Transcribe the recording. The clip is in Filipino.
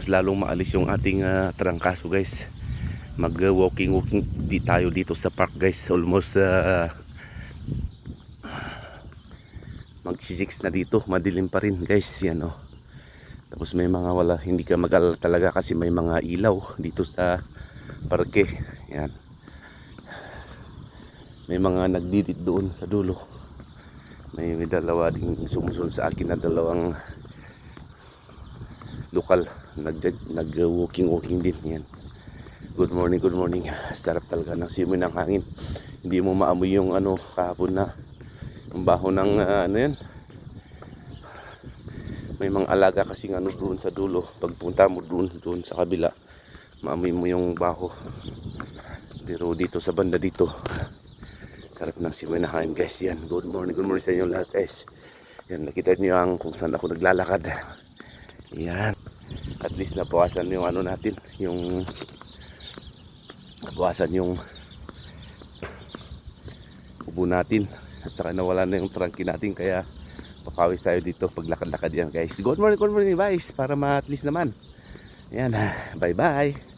mas lalong maalis yung ating trangkaso guys. Mag walking di tayo dito sa park guys. Almost mag-6 na dito, madilim pa rin guys. Yan oh. Tapos may mga hindi ka mag-alala talaga kasi may mga ilaw dito sa parke. Yan. May mga nagdidit doon sa dulo. May dalawa ding sumusunod sa akin na dalawang lokal nag-walking din. Yan. Good morning, good morning. Sarap talaga ng simoy ng hangin. Hindi mo maamoy yung kahapon na ang baho ng yan. May mga alaga kasi doon sa dulo. Pagpunta mo doon sa kabila, maamoy mo yung baho. Pero dito sa banda dito, sarap ng simoy ng hangin guys. Yan. Good morning sa inyo lahat guys. Yan, nakita niyo kung saan ako naglalakad. Yan. At least nabawasan yung natin, yung nabawasan yung ubo natin. At saka nawala na yung trangki natin, kaya papawis tayo dito paglakad-lakad yan guys. Good morning guys, para ma-at least naman. Yan, bye bye.